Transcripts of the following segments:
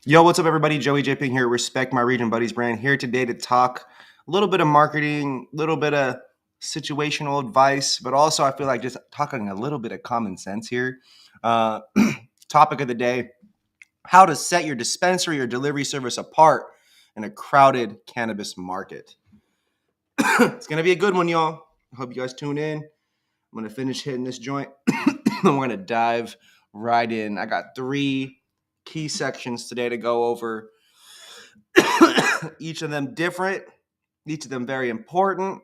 Yo, what's up, everybody? Joey JayPing here. Respect My Region Buddies brand here today to talk a little bit of marketing, a little bit of situational advice, but also I feel like just talking a little bit of common sense here. Uh, Topic of the day: how to set your dispensary or delivery service apart in a crowded cannabis market. It's gonna be a good one, y'all. I hope you guys tune in. I'm gonna finish hitting this joint, and we're gonna dive right in. I got 3 key sections today to go over. Each of them different, each of them very important,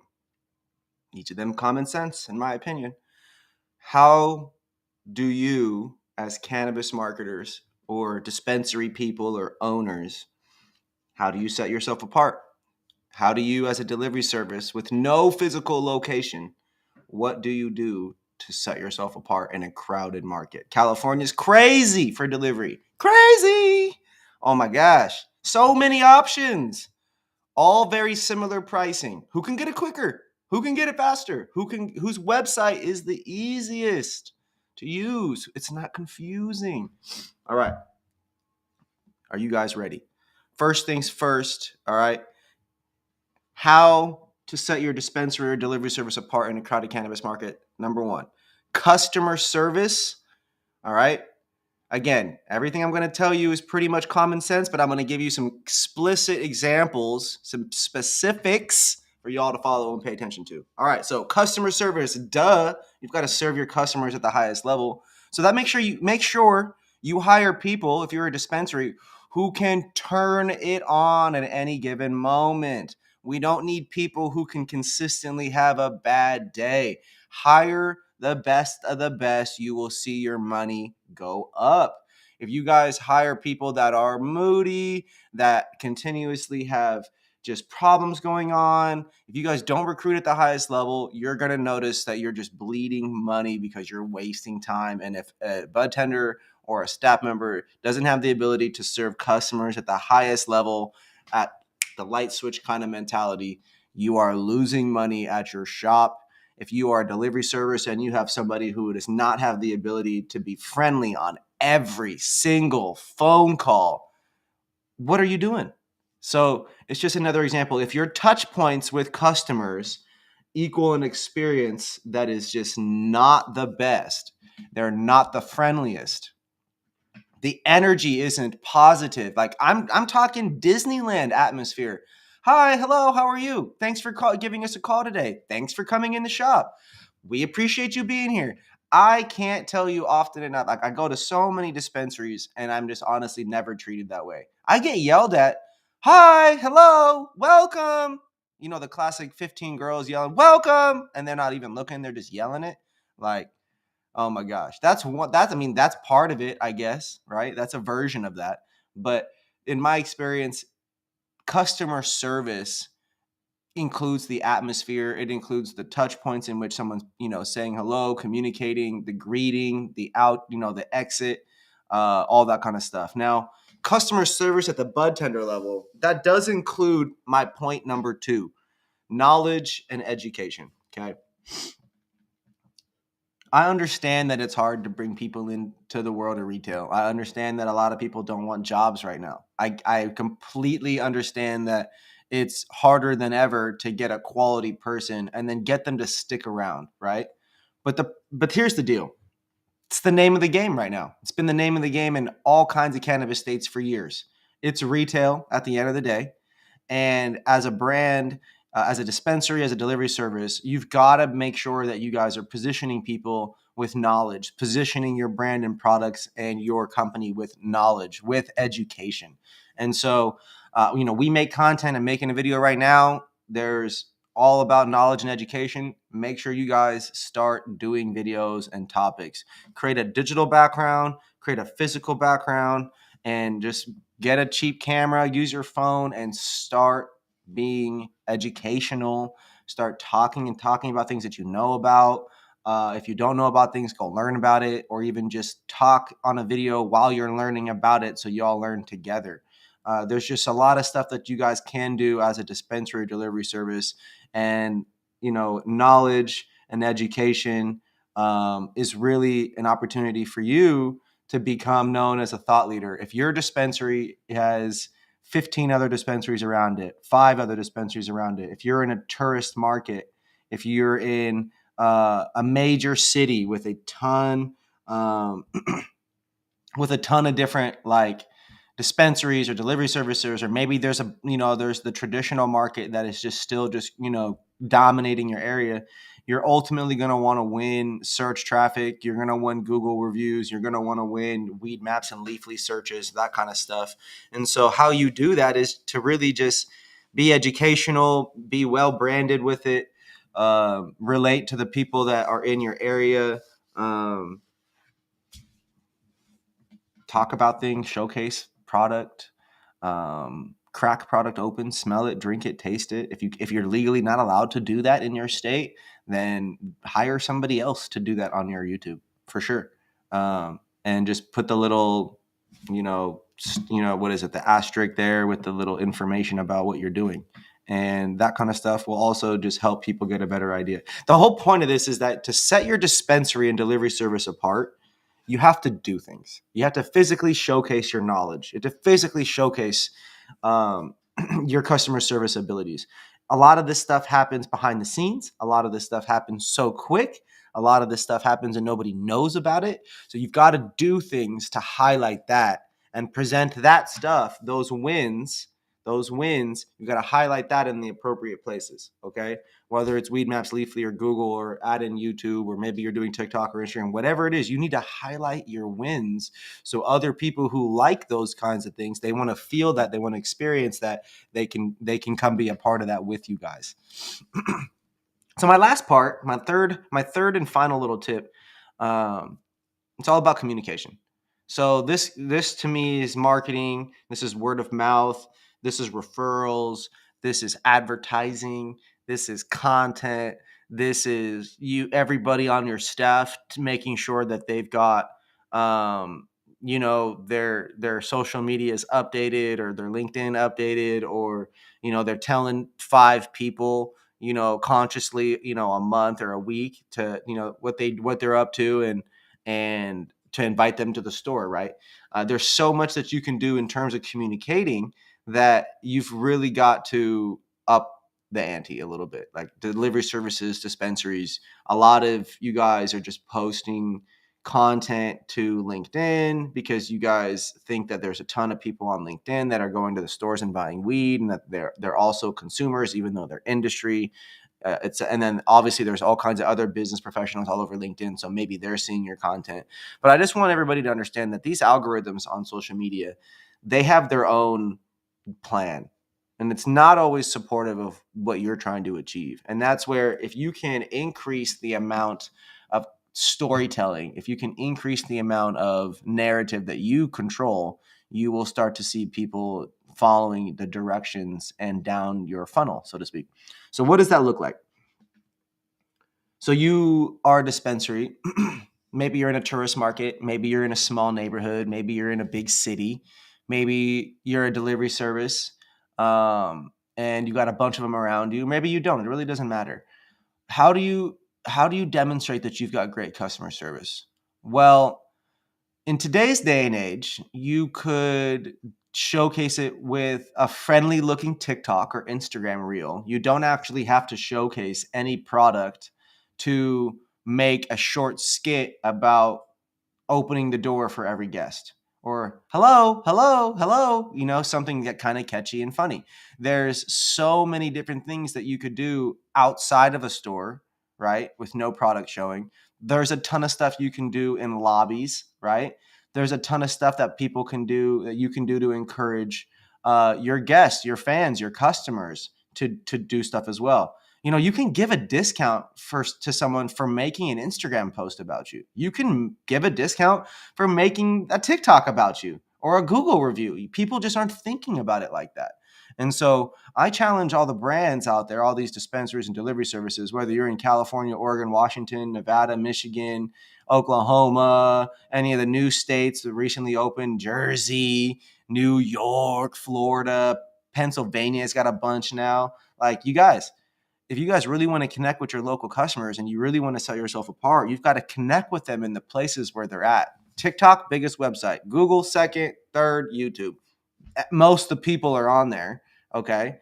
each of them common sense, in my opinion. How do you, as cannabis marketers or dispensary people or owners, how do you set yourself apart? How do you, as a delivery service with no physical location, what do you do to set yourself apart in a crowded market? California's crazy for delivery. Crazy! Oh my gosh. So many options. All very similar pricing. Who can get it quicker? Who can get it faster? Whose website is the easiest to use? It's not confusing. All right. Are you guys ready? First things first, all right? How to set your dispensary or delivery service apart in a crowded cannabis market. Number 1, customer service, all right? Again, everything I'm going to tell you is pretty much common sense, but I'm going to give you some explicit examples, some specifics for y'all to follow and pay attention to. All right, so customer service, duh, you've got to serve your customers at the highest level. So that makes sure you hire people, if you're a dispensary, who can turn it on at any given moment. We don't need people who can consistently have a bad day. Hire the best of the best. You will see your money go up. If you guys hire people that are moody, that continuously have just problems going on, if you guys don't recruit at the highest level, you're going to notice that you're just bleeding money because you're wasting time. And if a bud tender or a staff member doesn't have the ability to serve customers at the highest level, at the light switch kind of mentality, you are losing money at your shop. If you are a delivery service and you have somebody who does not have the ability to be friendly on every single phone call, what are you doing? So it's just another example. If your touch points with customers equal an experience that is just not the best, they're not the friendliest, the energy isn't positive. Like I'm talking Disneyland atmosphere. Hi, hello, how are you? Thanks for giving us a call today. Thanks for coming in the shop. We appreciate you being here. I can't tell you often enough. Like I go to so many dispensaries and I'm just honestly never treated that way. I get yelled at. Hi, hello, welcome. You know, the classic 15 girls yelling, welcome. And they're not even looking. They're just yelling it. Like, oh my gosh. That's part of it, I guess, right? That's a version of that. But in my experience, customer service includes the atmosphere. It includes the touch points in which someone's, saying hello, communicating, the greeting, the out, the exit, all that kind of stuff. Now, customer service at the bud tender level, that does include my point number 2, knowledge and education. Okay. I understand that it's hard to bring people into the world of retail. I understand that a lot of people don't want jobs right now. I completely understand that it's harder than ever to get a quality person and then get them to stick around, right? But here's the deal. It's the name of the game right now. It's been the name of the game in all kinds of cannabis states for years. It's retail at the end of the day. And as a brand, as a dispensary, as a delivery service, you've got to make sure that you guys are positioning people with knowledge, positioning your brand and products and your company with knowledge, with education. And so, we make content and making a video right now. There's all about knowledge and education. Make sure you guys start doing videos and topics. Create a digital background, create a physical background, and just get a cheap camera, use your phone, and start being educational. Start talking about things that you know about. If you don't know about things, go learn about it, or even just talk on a video while you're learning about it so you all learn together. There's just a lot of stuff that you guys can do as a dispensary delivery service, and knowledge and education is really an opportunity for you to become known as a thought leader. If your dispensary has 15 other dispensaries around it, 5 other dispensaries around it, if you're in a tourist market, if you're in a major city with a ton um, with a ton of different like dispensaries or delivery services, or maybe there's there's the traditional market that is just still just dominating your area. You're ultimately going to want to win search traffic. You're going to win Google reviews. You're going to want to win weed maps and leafly searches, that kind of stuff. And so how you do that is to really just be educational, be well branded with it, relate to the people that are in your area, talk about things, showcase product, crack product open, smell it, drink it, taste it. If you're legally not allowed to do that in your state, then hire somebody else to do that on your YouTube for sure. And just put the little, what is it, the asterisk there with the little information about what you're doing. And that kind of stuff will also just help people get a better idea. The whole point of this is that to set your dispensary and delivery service apart, you have to do things. You have to physically showcase your knowledge. You have to physically showcase um, your customer service abilities. A lot of this stuff happens behind the scenes. A lot of this stuff happens so quick. A lot of this stuff happens and nobody knows about it. So you've got to do things to highlight that and present that stuff, those wins, you got to highlight that in the appropriate places. Okay. Whether it's Weed Maps, Leafly, or Google, or add in YouTube, or maybe you're doing TikTok or Instagram, whatever it is, you need to highlight your wins. So other people who like those kinds of things, they want to feel that, they want to experience that, they can come be a part of that with you guys. So my last part, my third and final little tip, it's all about communication. So this to me is marketing. This is word of mouth. This is referrals. This is advertising. This is content. This is everybody on your staff making sure that they've got their social media is updated, or their LinkedIn updated, or they're telling 5 people consciously a month or a week to what they're up to, and to invite them to the store, right? There's so much that you can do in terms of communicating that you've really got to up the ante a little bit. Like delivery services, dispensaries, a lot of you guys are just posting content to LinkedIn because you guys think that there's a ton of people on LinkedIn that are going to the stores and buying weed, and that they're also consumers, even though they're industry. And then obviously there's all kinds of other business professionals all over LinkedIn, so maybe they're seeing your content. But I just want everybody to understand that these algorithms on social media, they have their own plan, and it's not always supportive of what you're trying to achieve. And that's where, if you can increase the amount of storytelling, if you can increase the amount of narrative that you control, you will start to see people following the directions and down your funnel, so to speak. So what does that look like? So you are a dispensary. Maybe you're in a tourist market. Maybe you're in a small neighborhood. Maybe you're in a big city. Maybe you're a delivery service, and you got a bunch of them around you. Maybe you don't. It really doesn't matter. How do you demonstrate that you've got great customer service? Well, in today's day and age, you could showcase it with a friendly looking TikTok or Instagram reel. You don't actually have to showcase any product to make a short skit about opening the door for every guest, or hello, hello, hello, something that kind of catchy and funny. There's so many different things that you could do outside of a store, right? With no product showing. There's a ton of stuff you can do in lobbies, right? There's a ton of stuff that people can do, that you can do to encourage your guests, your fans, your customers to do stuff as well. You can give a discount to someone for making an Instagram post about you. You can give a discount for making a TikTok about you, or a Google review. People just aren't thinking about it like that. And so I challenge all the brands out there, all these dispensaries and delivery services, whether you're in California, Oregon, Washington, Nevada, Michigan, Oklahoma, any of the new states that recently opened, Jersey, New York, Florida, Pennsylvania's got a bunch now. Like, you guys, if you guys really want to connect with your local customers and you really want to sell yourself apart, you've got to connect with them in the places where they're at. TikTok, biggest website. Google, second, third, YouTube. Most of the people are on there. Okay.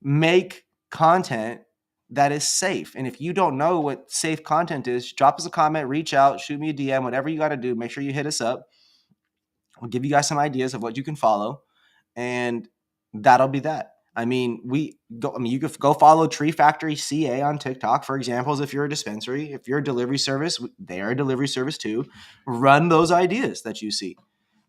Make content that is safe. And if you don't know what safe content is, drop us a comment, reach out, shoot me a DM, whatever you got to do. Make sure you hit us up. We'll give you guys some ideas of what you can follow, and that'll be that. I mean, you could go follow Tree Factory CA on TikTok, for examples. If you're a dispensary, if you're a delivery service, they are a delivery service too. Run those ideas that you see.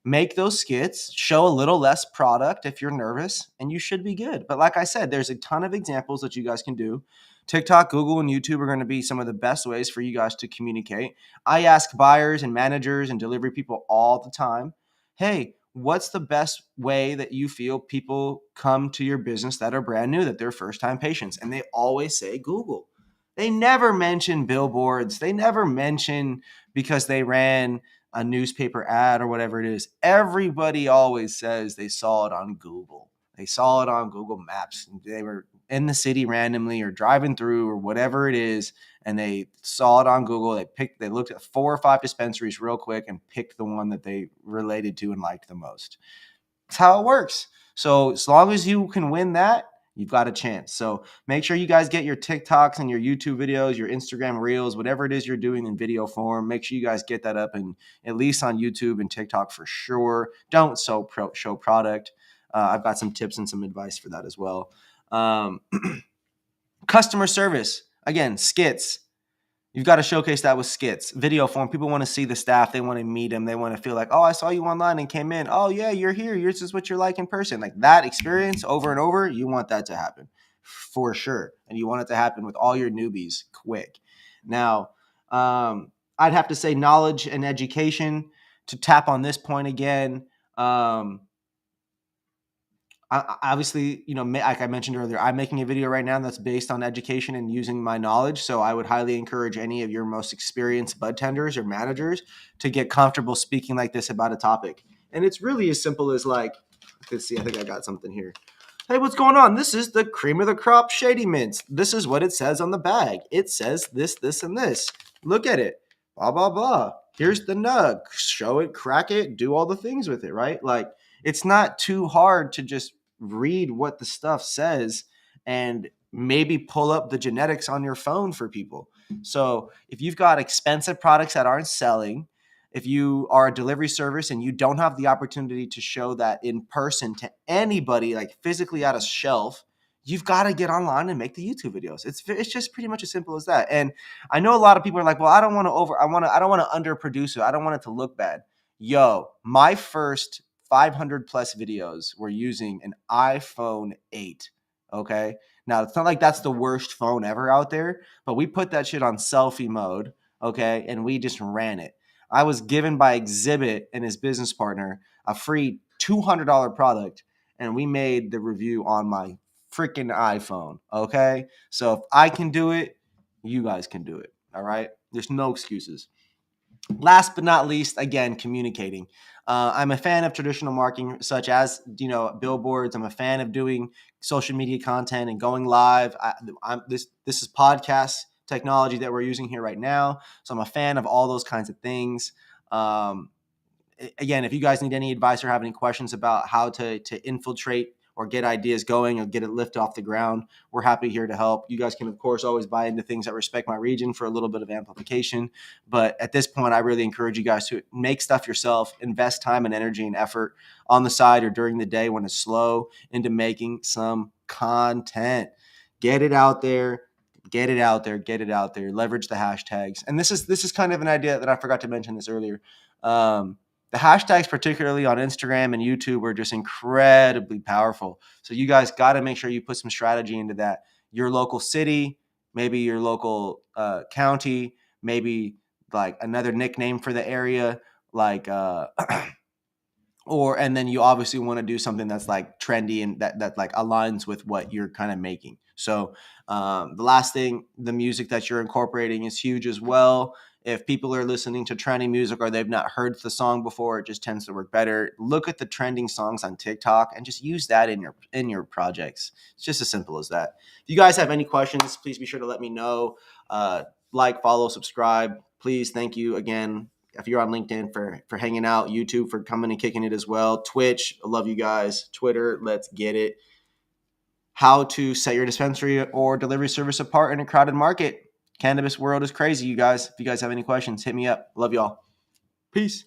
Make those skits, show a little less product if you're nervous, and you should be good. But like I said, there's a ton of examples that you guys can do. TikTok, Google, and YouTube are going to be some of the best ways for you guys to communicate. I ask buyers and managers and delivery people all the time, hey, what's the best way that you feel people come to your business that are brand new, that they're first-time patients? And they always say Google. They never mention billboards. They never mention because they ran a newspaper ad or whatever it is. Everybody always says they saw it on Google. They saw it on Google Maps. They were in the city randomly or driving through or whatever it is, and they saw it on Google. They looked at 4 or 5 dispensaries real quick and picked the one that they related to and liked the most. That's how it works. So as long as you can win that, you've got a chance. So make sure you guys get your TikToks and your YouTube videos, your Instagram Reels, whatever it is you're doing in video form. Make sure you guys get that up, and at least on YouTube and TikTok for sure. Don't show product. I've got some tips and some advice for that as well. Customer service. Again, skits. You've got to showcase that with skits. Video form. People want to see the staff. They want to meet them. They want to feel like, oh, I saw you online and came in. Oh, yeah, you're here. This is what you're like in person. Like that experience over and over, you want that to happen for sure. And you want it to happen with all your newbies quick. Now, I'd have to say knowledge and education to tap on this point again. Obviously, like I mentioned earlier, I'm making a video right now that's based on education and using my knowledge. So I would highly encourage any of your most experienced bud tenders or managers to get comfortable speaking like this about a topic. And it's really as simple as like, let's see, I think I got something here. Hey, what's going on? This is the cream of the crop Shady Mints. This is what it says on the bag. It says this, this, and this. Look at it. Blah, blah, blah. Here's the nug. Show it, crack it, do all the things with it, right? Like, it's not too hard to just read what the stuff says and maybe pull up the genetics on your phone for people. So if you've got expensive products that aren't selling, if you are a delivery service and you don't have the opportunity to show that in person to anybody, like physically at a shelf, you've got to get online and make the YouTube videos. It's just pretty much as simple as that. And I know a lot of people are like, well, I don't want to underproduce it. I don't want it to look bad. Yo, my first 500 plus videos were using an iPhone 8. Okay. Now it's not like that's the worst phone ever out there, but we put that shit on selfie mode. Okay. And we just ran it. I was given by Exhibit and his business partner a free $200 product, and we made the review on my freaking iPhone. Okay. So if I can do it, you guys can do it. All right. There's no excuses. Last but not least, again, communicating. I'm a fan of traditional marketing, such as billboards. I'm a fan of doing social media content and going live. This is podcast technology that we're using here right now, so I'm a fan of all those kinds of things. Again, if you guys need any advice or have any questions about how to infiltrate or get ideas going or get it lift off the ground, we're happy here to help. You guys can, of course, always buy into things that respect my region for a little bit of amplification. But at this point, I really encourage you guys to make stuff yourself, invest time and energy and effort on the side or during the day when it's slow into making some content. Get it out there. Get it out there. Get it out there. Leverage the hashtags. And this is kind of an idea that I forgot to mention this earlier. The hashtags, particularly on Instagram and YouTube, are just incredibly powerful. So you guys got to make sure you put some strategy into that. Your local city, maybe your local county, maybe like another nickname for the area, like and then you obviously want to do something that's like trendy and that like aligns with what you're kind of making. So the last thing, the music that you're incorporating is huge as well. If people are listening to trending music or they've not heard the song before, it just tends to work better. Look at the trending songs on TikTok and just use that in your projects. It's just as simple as that. If you guys have any questions, please be sure to let me know. Like, follow, subscribe. Please, thank you again. if you're on LinkedIn for hanging out, YouTube for coming and kicking it as well. Twitch, I love you guys. Twitter, let's get it. How to set your dispensary or delivery service apart in a crowded market. Cannabis world is crazy, you guys. If you guys have any questions, hit me up. Love y'all. Peace.